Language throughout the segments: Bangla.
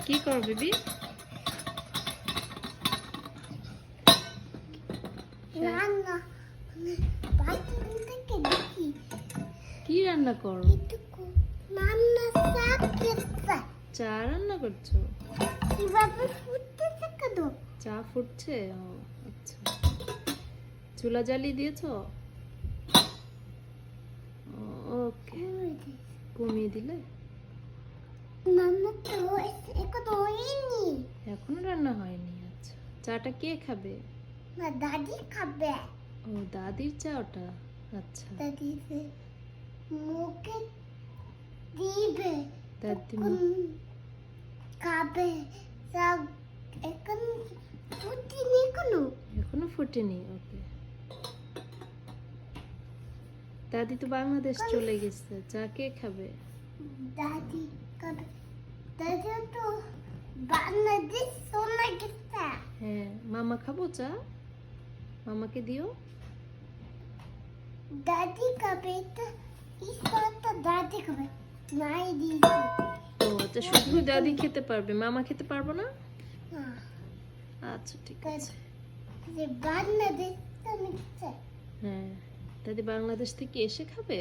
কি কর বেবি? রান্না বাথরুম থেকে দেখি কি রান্না করো? এটুকু রান্না শাক খেতে চা রান্না করছো? কিভাবে ফুটতেছে কেন? চা ফুটছে? ও আচ্ছা। চুলা জ্বালিয়ে দিয়েছো? ওকে, কমিয়ে দিলে? রান্না তো এখন হয়নি। এখনো রান্না হয়নি। আচ্ছা, চাটা কে খাবে? না দাদি খাবে। ও, দাদির চা ওটা। আচ্ছা, দাদি মুখে দিবে দাদি খাবে সব। এখন ফুটিনি কোনো এখনো ফুটেনি। ওকে, দাদি তো বাংলাদেশ চলে গেছে, চা কে খাবে? দাদি খাবে। দাদি তো বাংলাদেশ চলে গেছে। হ্যাঁ, মামা খাবো চা? মামাকে দিও। দাদি খাবে তো ইসটা দাদি খাবে নাই দিয়েছি। ও আচ্ছা, শুধু দাদি খেতে পারবে, মামা খেতে পারবো না? না আচ্ছা, ঠিক আছে। যে বাংলাদেশ চলে গেছে। হ্যাঁ, দাদি বাংলাদেশ থেকে এসে খাবে।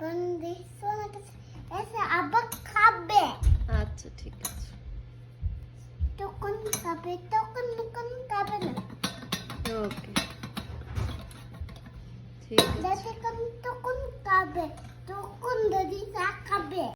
বাংলাদেশ চলে গেছে এসে আবার খাবে। আচ্ছা, ঠিক আছে। তখন খাবে তখন খাবে না। ওকে, ঠিক আছে। দাদি তখন খাবে তখন দাদি চা খাবে।